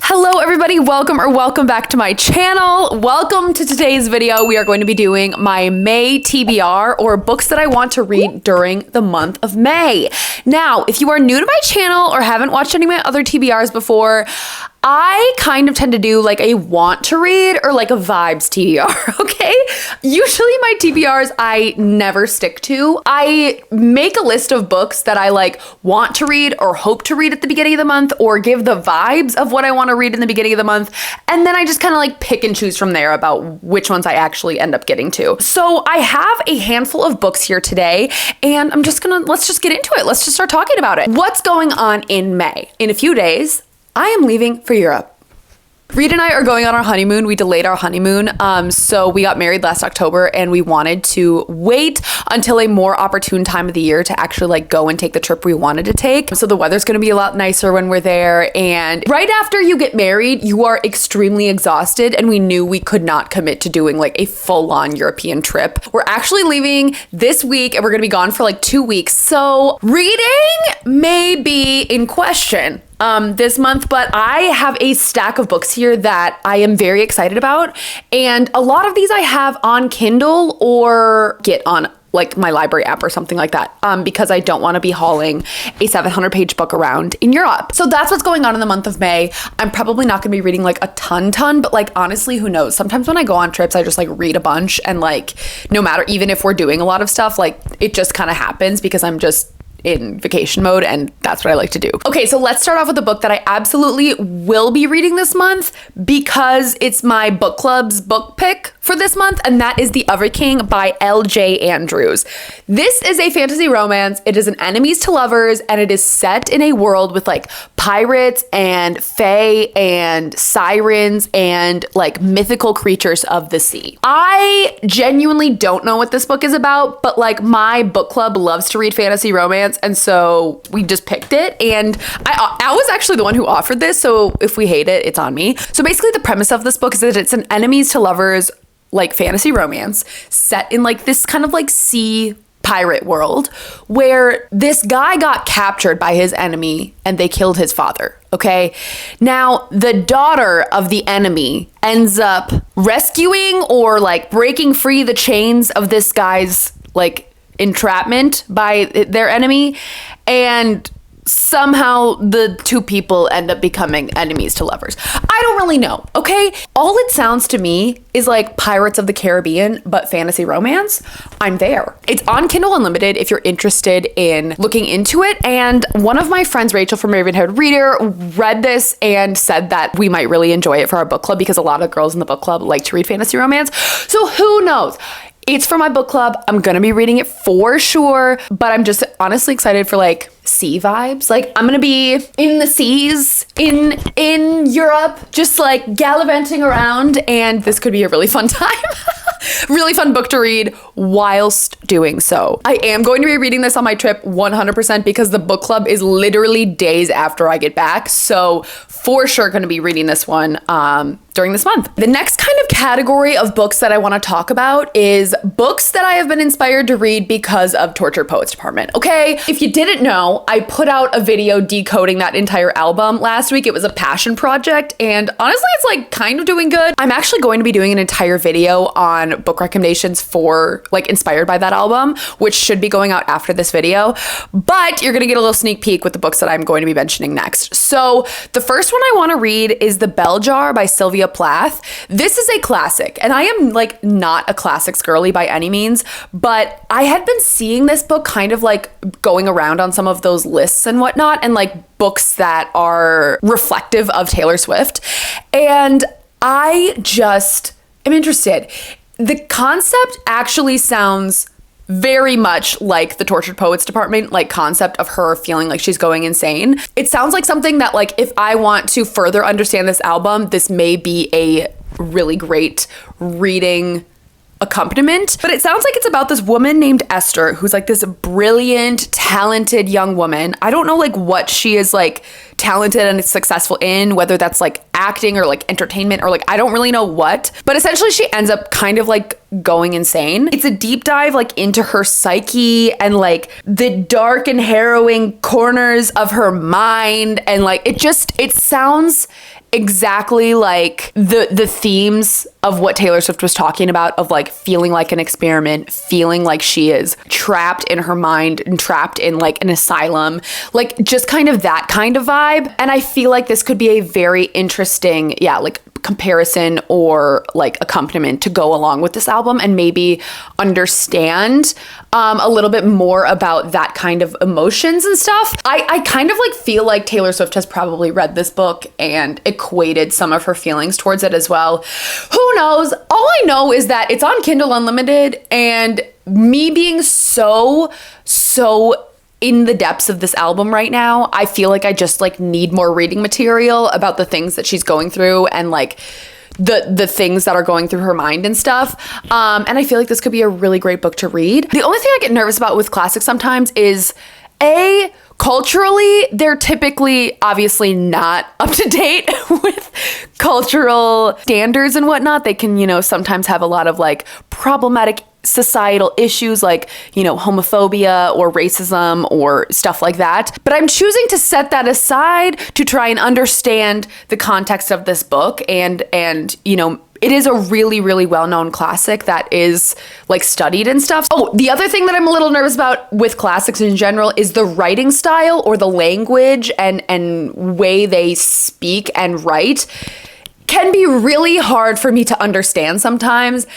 Hello everybody, welcome back to my channel. Welcome to today's video. We are going to be doing my May TBR, or books that I want to read during the month of May. Now, if you are new to my channel or haven't watched any of my other TBRs before, I kind of tend to do like a want to read or like a vibes TBR, okay? Usually my TBRs I never stick to. I make a list of books that I like want to read or hope to read at the beginning of the month, or give the vibes of what I want to read in the beginning of the month. And then I just kind of like pick and choose from there about which ones I actually end up getting to. So I have a handful of books here today, and let's just get into it. Let's just start talking about it. What's going on in May? In a few days, I am leaving for Europe. Reed and I are going on our honeymoon. We delayed our honeymoon. So we got married last October, and we wanted to wait until a more opportune time of the year to actually like go and take the trip we wanted to take. So the weather's going to be a lot nicer when we're there. And right after you get married, you are extremely exhausted. And we knew we could not commit to doing like a full-on European trip. We're actually leaving this week, and we're going to be gone for like 2 weeks. So reading may be in question this month, but I have a stack of books here that I am very excited about, and a lot of these I have on Kindle or get on like my library app or something like that, because I don't want to be hauling a 700-page book around in Europe. So that's what's going on in the month of May. I'm probably not going to be reading like a ton, but like honestly, who knows? Sometimes when I go on trips, I just like read a bunch, and like no matter, even if we're doing a lot of stuff, like it just kind of happens because I'm just in vacation mode, and that's what I like to do. Okay, so let's start off with a book that I absolutely will be reading this month because it's my book club's book pick for this month, and that is The Other King by L.J. Andrews. This is a fantasy romance. It is an enemies to lovers, and it is set in a world with like pirates and fae and sirens and like mythical creatures of the sea. I genuinely don't know what this book is about, but like my book club loves to read fantasy romance, and so we just picked it, and I was actually the one who offered this, so if we hate it, it's on me. So basically the premise of this book is that it's an enemies to lovers like fantasy romance set in like this kind of like sea pirate world where this guy got captured by his enemy and they killed his father. Okay. Now the daughter of the enemy ends up rescuing or like breaking free the chains of this guy's like entrapment by their enemy, and somehow the two people end up becoming enemies to lovers. I don't really know, okay? All it sounds to me is like Pirates of the Caribbean, but fantasy romance. I'm there. It's on Kindle Unlimited if you're interested in looking into it. And one of my friends, Rachel from Ravenhead Reader, read this and said that we might really enjoy it for our book club because a lot of girls in the book club like to read fantasy romance. So who knows? It's for my book club. I'm gonna be reading it for sure, but I'm just honestly excited for like sea vibes. Like I'm gonna be in the seas in Europe, just like gallivanting around, and this could be a really fun time. Really fun book to read whilst doing so. I am going to be reading this on my trip 100% because the book club is literally days after I get back. So for sure going to be reading this one during this month. The next kind of category of books that I want to talk about is books that I have been inspired to read because of Tortured Poets Department. Okay, if you didn't know, I put out a video decoding that entire album last week. It was a passion project, and honestly, it's like kind of doing good. I'm actually going to be doing an entire video on book recommendations for like inspired by that album, which should be going out after this video, but you're gonna get a little sneak peek with the books that I'm going to be mentioning next. So the first one I want to read is The Bell Jar by Sylvia Plath. This is a classic, and I am like not a classics girly by any means, but I had been seeing this book kind of like going around on some of those lists and whatnot, and like books that are reflective of Taylor Swift, and I just am interested. The concept actually sounds very much like the Tortured Poets Department, like concept of her feeling like she's going insane. It sounds like something that like if I want to further understand this album, this may be a really great reading accompaniment. But it sounds like it's about this woman named Esther who's like this brilliant, talented young woman. I don't know like what she is like talented and successful in, whether that's like acting or like entertainment or like I don't really know what. But essentially she ends up kind of like going insane. It's a deep dive like into her psyche and like the dark and harrowing corners of her mind, and like it sounds exactly like the themes of what Taylor Swift was talking about, of like feeling like an experiment, feeling like she is trapped in her mind and trapped in like an asylum, like just kind of that kind of vibe. And I feel like this could be a very interesting, like comparison or like accompaniment to go along with this album and maybe understand a little bit more about that kind of emotions and stuff. I kind of like feel like Taylor Swift has probably read this book and equated some of her feelings towards it as well. Who knows? All I know is that it's on Kindle Unlimited, and me being so in the depths of this album right now, I feel like I just like need more reading material about the things that she's going through and like the things that are going through her mind and stuff. And I feel like this could be a really great book to read. The only thing I get nervous about with classics sometimes is culturally, they're typically obviously not up to date with cultural standards and whatnot. They can, sometimes have a lot of like problematic societal issues like, homophobia or racism or stuff like that. But I'm choosing to set that aside to try and understand the context of this book and it is a really, really well-known classic that is like studied and stuff. Oh, the other thing that I'm a little nervous about with classics in general is the writing style or the language and way they speak and write can be really hard for me to understand sometimes.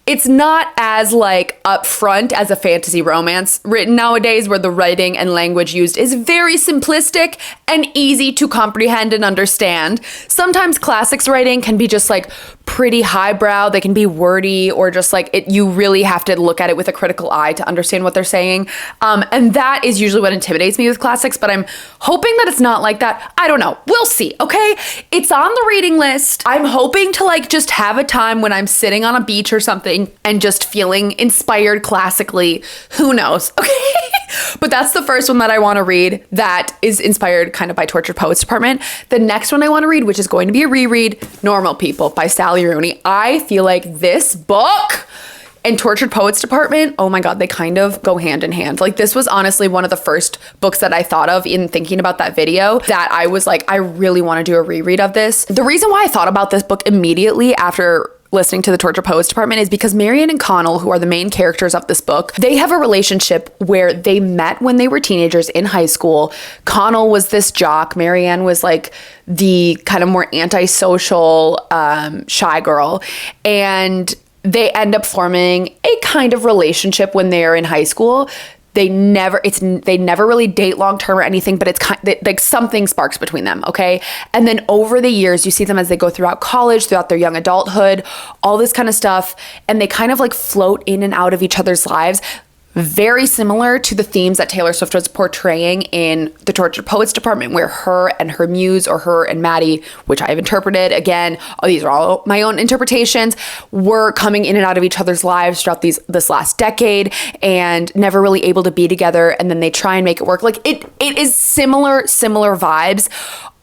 It's not as like upfront as a fantasy romance written nowadays, where the writing and language used is very simplistic and easy to comprehend and understand. Sometimes classics writing can be just like pretty highbrow. They can be wordy or just like you really have to look at it with a critical eye to understand what they're saying. And that is usually what intimidates me with classics, but I'm hoping that it's not like that. I don't know. We'll see. Okay. It's on the reading list. I'm hoping to like just have a time when I'm sitting on a beach or something and just feeling inspired classically. Who knows? Okay. But that's the first one that I want to read that is inspired kind of by Tortured Poets Department. The next one I want to read, which is going to be a reread, Normal People by Sally Rooney. I feel like this book and Tortured Poets Department, oh my God, they kind of go hand in hand. Like this was honestly one of the first books that I thought of in thinking about that video, that I was like, I really want to do a reread of this. The reason why I thought about this book immediately after listening to the Tortured Poets Department is because Marianne and Connell, who are the main characters of this book, they have a relationship where they met when they were teenagers in high school. Connell was this jock. Marianne was like the kind of more antisocial, shy girl. And they end up forming a kind of relationship when they're in high school. They never really date long term or anything, but it's kind of like something sparks between them, okay? And then over the years, you see them as they go throughout college, throughout their young adulthood, all this kind of stuff, and they kind of like float in and out of each other's lives. Very similar to the themes that Taylor Swift was portraying in the Tortured Poets Department, where her and her muse, or her and Maddie, which I've interpreted, again, these are all my own interpretations, were coming in and out of each other's lives throughout this last decade and never really able to be together, and then they try and make it work. Like it is similar vibes.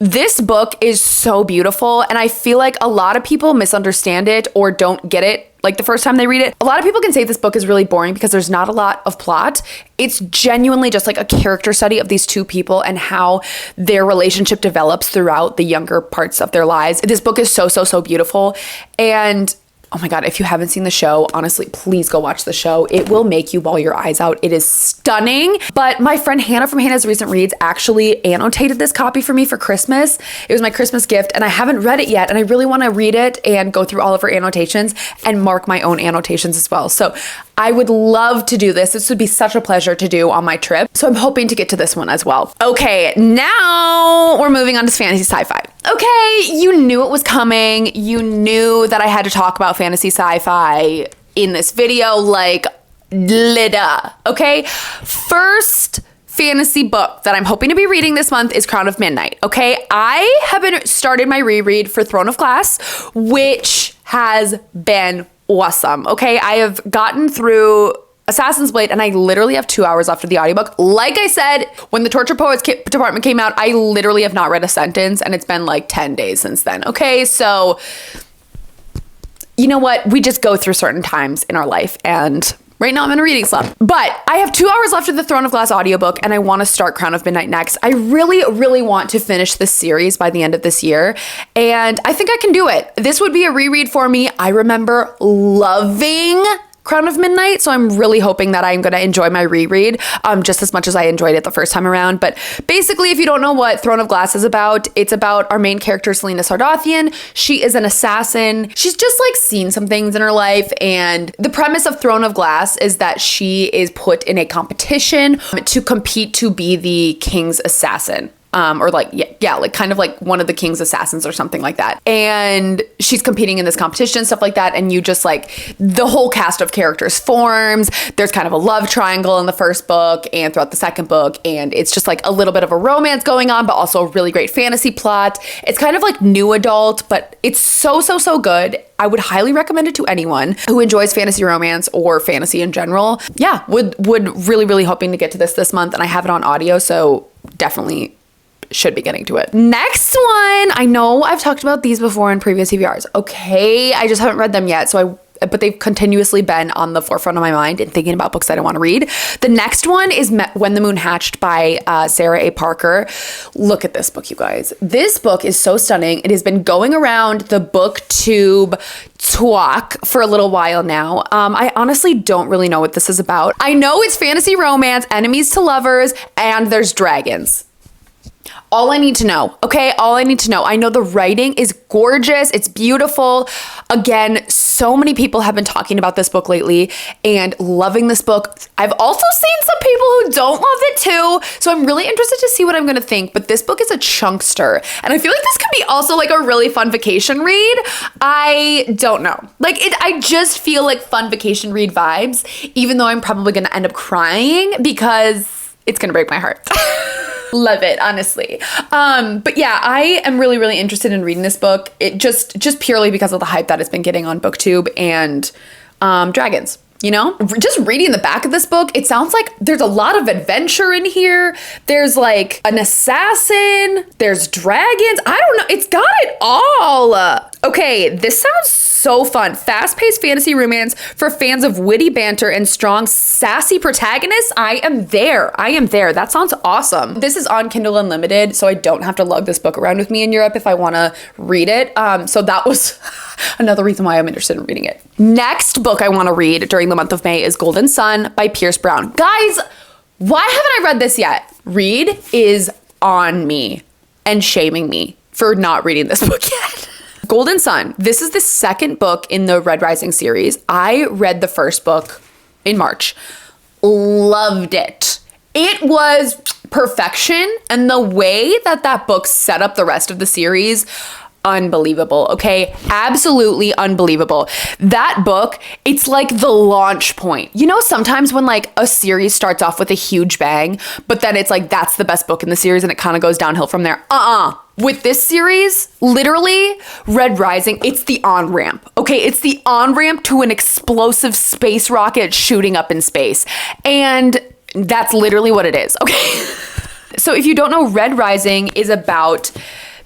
This book is so beautiful, and I feel like a lot of people misunderstand it or don't get it like the first time they read it. A lot of people can say this book is really boring because there's not a lot of plot. It's genuinely just like a character study of these two people and how their relationship develops throughout the younger parts of their lives. This book is so beautiful. And oh my God, if you haven't seen the show, honestly, please go watch the show. It will make you bawl your eyes out. It is stunning. But my friend Hannah from Hannah's Recent Reads actually annotated this copy for me for Christmas. It was my Christmas gift, and I haven't read it yet, and I really want to read it and go through all of her annotations and mark my own annotations as well. So I would love to do this. This would be such a pleasure to do on my trip. So I'm hoping to get to this one as well. Okay, now we're moving on to fantasy sci-fi. Okay, you knew it was coming. You knew that I had to talk about fantasy sci-fi in this video, like, duh. Okay, first fantasy book that I'm hoping to be reading this month is Crown of Midnight. Okay, I have started my reread for Throne of Glass, which has been awesome. Okay, I have gotten through Assassin's Blade, and I literally have 2 hours left of the audiobook. Like I said, when the Torture Poets Department came out, I literally have not read a sentence, and it's been like 10 days since then. Okay, so you know what? We just go through certain times in our life, and right now I'm in a reading slump. But I have 2 hours left of the Throne of Glass audiobook, and I want to start Crown of Midnight next. I really, really want to finish this series by the end of this year, and I think I can do it. This would be a reread for me. I remember loving Crown of Midnight, so I'm really hoping that I'm going to enjoy my reread just as much as I enjoyed it the first time around. But basically, if you don't know what Throne of Glass is about, it's about our main character, Selena Sardothien. She is an assassin. She's just like seen some things in her life, and the premise of Throne of Glass is that she is put in a competition to compete to be the king's assassin. Or like, yeah, like kind of like one of the king's assassins or something like that. And she's competing in this competition, stuff like that. And you just like, the whole cast of characters forms. There's kind of a love triangle in the first book and throughout the second book. And it's just like a little bit of a romance going on, but also a really great fantasy plot. It's kind of like new adult, but it's so good. I would highly recommend it to anyone who enjoys fantasy romance or fantasy in general. Yeah, would really hoping to get to this month. And I have it on audio, so definitely should be getting to it. Next one. I know I've talked about these before in previous TBRs. Okay, I just haven't read them yet, but they've continuously been on the forefront of my mind and thinking about books that I want to read. The next one is When the Moon Hatched by Sarah A. Parker. Look at this book, you guys. This book is so stunning. It has been going around the booktube talk for a little while now. I honestly don't really know what this is about. I know it's fantasy romance, enemies to lovers, and there's dragons. All I need to know, okay? All I need to know. I know the writing is gorgeous. It's beautiful. Again, so many people have been talking about this book lately and loving this book. I've also seen some people who don't love it too. So I'm really interested to see what I'm going to think. But this book is a chunkster. And I feel like this could be also like a really fun vacation read. I don't know. I just feel like fun vacation read vibes, even though I'm probably going to end up crying because it's going to break my heart. Love it, honestly. But yeah, I am really interested in reading this book. It just purely because of the hype that it's been getting on BookTube and dragons. You know, just reading the back of this book, it sounds like there's a lot of adventure in here. There's like an assassin, there's dragons. I don't know. It's got it all. Okay, this sounds so fun. Fast-paced fantasy romance for fans of witty banter and strong, sassy protagonists. I am there. That sounds awesome. This is on Kindle Unlimited, so I don't have to lug this book around with me in Europe if I want to read it. So that was another reason why I'm interested in reading it. Next book I want to read during the month of May is Golden Sun by Pierce Brown. Guys, why haven't I read this yet? Reed is on me and shaming me for not reading this book yet. Golden Sun. This is the second book in the Red Rising series. I read the first book in March. Loved it. It was perfection, and the way that book set up the rest of the series, unbelievable. Okay, absolutely unbelievable. That book, it's like the launch point. You know, sometimes when like a series starts off with a huge bang, but then it's like that's the best book in the series and it kind of goes downhill from there. With this series, literally, Red Rising, it's the on-ramp. Okay, it's the on-ramp to an explosive space rocket shooting up in space. And that's literally what it is, okay? So if you don't know, Red Rising is about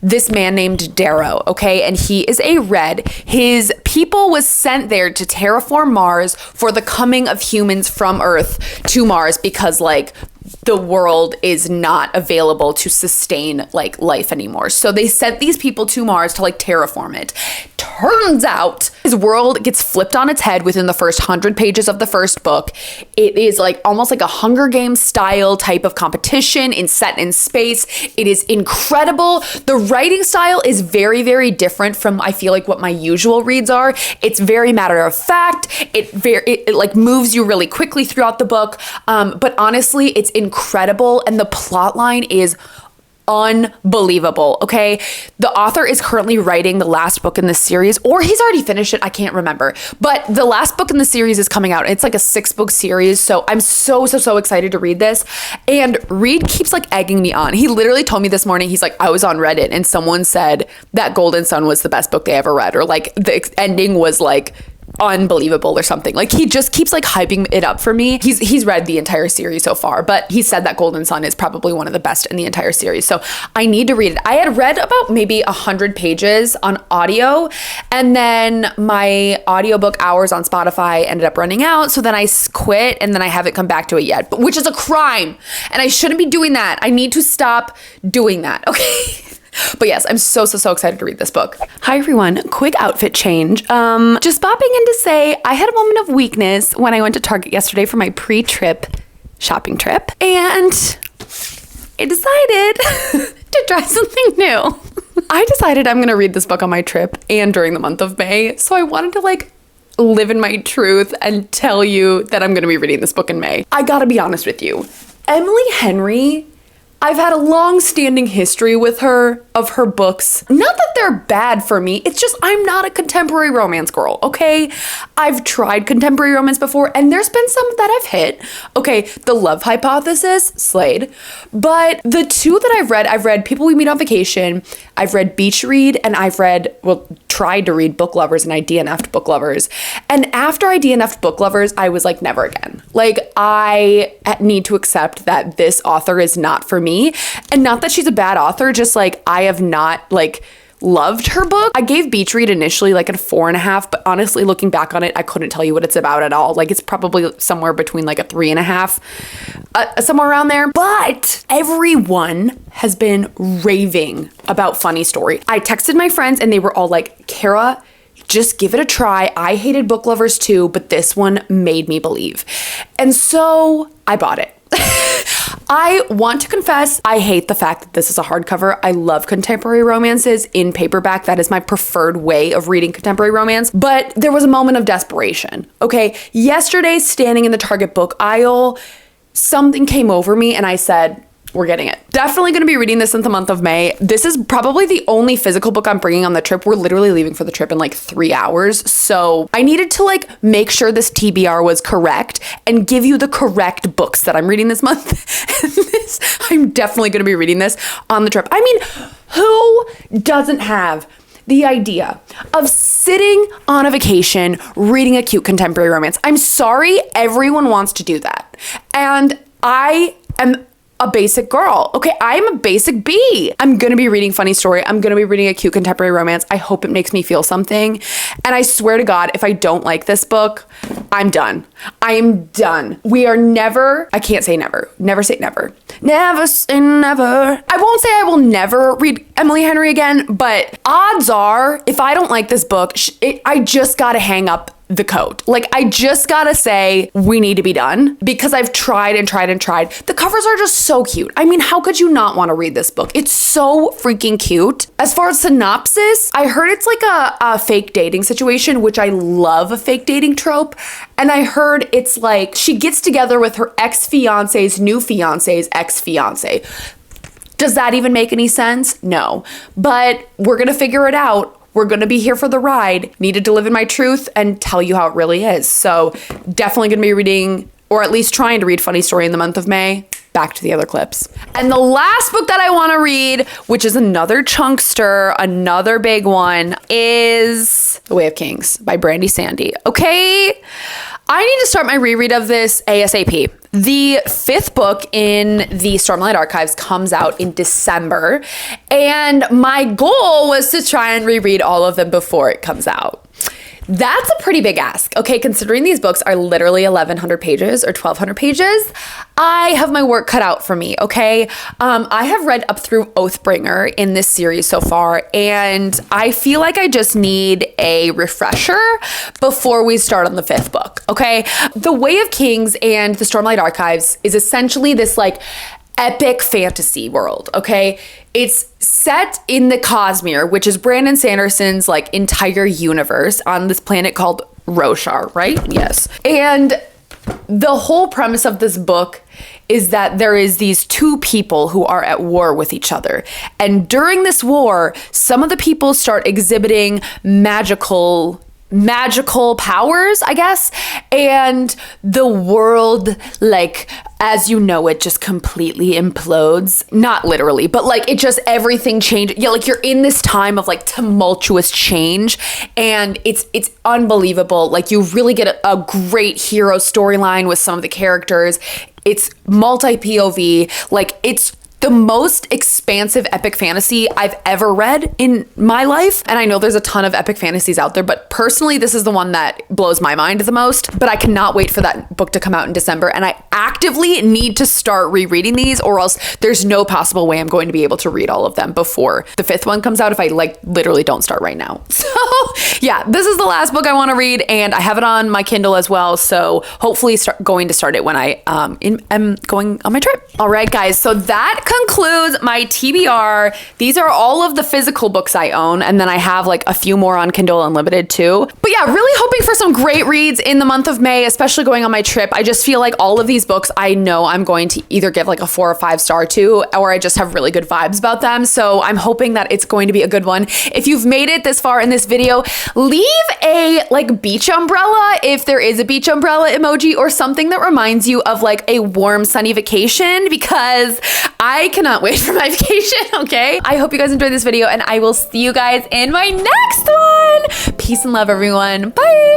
this man named Darrow, okay? And he is a red. His people was sent there to terraform Mars for the coming of humans from Earth to Mars because like the world is not available to sustain like life anymore. So they sent these people to Mars to like terraform it. Turns out his world gets flipped on its head within the first 100 pages of the first book. It is like almost like a Hunger Games style type of competition set in space. It is incredible. The writing style is very different from I feel like what my usual reads are. It's very matter of fact. It like moves you really quickly throughout the book. But honestly, it's incredible, and the plot line is unbelievable, okay? The author is currently writing the last book in this series, or he's already finished it, I can't remember. But the last book in the series is coming out. It's like a 6-book series, so I'm so excited to read this. And Reed keeps like egging me on. He literally told me this morning, he's like, I was on Reddit and someone said that Golden Sun was the best book they ever read, or like the ending was like unbelievable or something. Like he just keeps like hyping it up for me. He's read the entire series so far, but he said that Golden Sun is probably one of the best in the entire series. So I need to read it. I had read about maybe 100 pages on audio, and then my audiobook hours on Spotify ended up running out. So then I quit, and then I haven't come back to it yet, which is a crime. And I shouldn't be doing that. I need to stop doing that. Okay. But yes, I'm so excited to read this book. Hi everyone, quick outfit change. Just popping in to say I had a moment of weakness when I went to Target yesterday for my pre-trip shopping trip, and I decided to try something new. I decided I'm gonna read this book on my trip and during the month of May, so I wanted to like live in my truth and tell you that I'm gonna be reading this book in May. I gotta be honest with you, Emily Henry, I've had a long-standing history with her of her books. Not that they're bad for me, it's just I'm not a contemporary romance girl, okay? I've tried contemporary romance before, and there's been some that I've hit. Okay, The Love Hypothesis, slayed. But the two that I've read People We Meet on Vacation, I've read Beach Read, and I've read, tried to read Book Lovers, and I DNF'd Book Lovers. And after I DNF'd Book Lovers, I was like, never again. Like, I need to accept that this author is not for me. And not that she's a bad author, just like I have not like loved her book. I gave Beach Read initially like a 4.5, but honestly looking back on it, I couldn't tell you what it's about at all. Like it's probably somewhere between like a 3.5, somewhere around there. But everyone has been raving about Funny Story. I texted my friends and they were all like, Kara, just give it a try. I hated Book Lovers too, but this one made me believe. And so I bought it. I want to confess, I hate the fact that this is a hardcover. I love contemporary romances in paperback. That is my preferred way of reading contemporary romance. But there was a moment of desperation. Okay, yesterday, standing in the Target book aisle, something came over me and I said, we're getting it. Definitely going to be reading this in the month of May. This is probably the only physical book I'm bringing on the trip. We're literally leaving for the trip in like 3 hours. So I needed to like make sure this TBR was correct and give you the correct books that I'm reading this month. I'm definitely going to be reading this on the trip. I mean, who doesn't have the idea of sitting on a vacation reading a cute contemporary romance? I'm sorry, everyone wants to do that. And I am a basic girl. Okay, I am a basic B. I'm gonna be reading Funny Story. I'm gonna be reading a cute contemporary romance. I hope it makes me feel something. And I swear to God, if I don't like this book, I'm done. I am done. We are never, I can't say never. Never say never. Never say never. I won't say I will never read Emily Henry again, but odds are, if I don't like this book, I just gotta hang up the coat. Like, I just gotta say, we need to be done, because I've tried and tried and tried. The covers are just so cute. I mean, how could you not want to read this book? It's so freaking cute. As far as synopsis, I heard it's like a fake dating situation, which I love a fake dating trope. And I heard it's like she gets together with her ex-fiance's new fiance's ex-fiance. Does that even make any sense? No. But we're gonna figure it out. We're going to be here for the ride. Needed to live in my truth and tell you how it really is. So definitely going to be reading, or at least trying to read Funny Story in the month of May. Back to the other clips. And the last book that I want to read, which is another chunkster, another big one, is The Way of Kings by Brandy Sandy. Okay, I need to start my reread of this ASAP. The 5th book in the Stormlight Archives comes out in December, and my goal was to try and reread all of them before it comes out. That's a pretty big ask, okay? Considering these books are literally 1,100 pages or 1,200 pages, I have my work cut out for me, okay? I have read up through Oathbringer in this series so far, and I feel like I just need a refresher before we start on the 5th book, okay? The Way of Kings and the Stormlight Archives is essentially this like epic fantasy world, okay? It's set in the Cosmere, which is Brandon Sanderson's like entire universe on this planet called Roshar, right? Yes. And the whole premise of this book is that there is these two people who are at war with each other. And during this war, some of the people start exhibiting magical magical powers, I guess, and the world, like, as you know, it just completely implodes. Not literally, but like it just, everything changed. Yeah, like you're in this time of like tumultuous change, and it's unbelievable. Like you really get a great hero storyline with some of the characters. It's multi-POV, like it's the most expansive epic fantasy I've ever read in my life. And I know there's a ton of epic fantasies out there, but personally, this is the one that blows my mind the most. But I cannot wait for that book to come out in December. And I actively need to start rereading these, or else there's no possible way I'm going to be able to read all of them before the 5th one comes out if I like literally don't start right now. So yeah, this is the last book I want to read, and I have it on my Kindle as well. So hopefully going to start it when I am going on my trip. All right, guys. So that concludes my TBR. These are all of the physical books I own, and then I have like a few more on Kindle Unlimited too. But yeah, really hoping for some great reads in the month of May, especially going on my trip. I just feel like all of these books I know I'm going to either give like a 4 or 5 star to, or I just have really good vibes about them. So I'm hoping that it's going to be a good one. If you've made it this far in this video, leave a like beach umbrella, if there is a beach umbrella emoji, or something that reminds you of like a warm sunny vacation, because I cannot wait for my vacation, okay? I hope you guys enjoyed this video, and I will see you guys in my next one. Peace and love, everyone. Bye.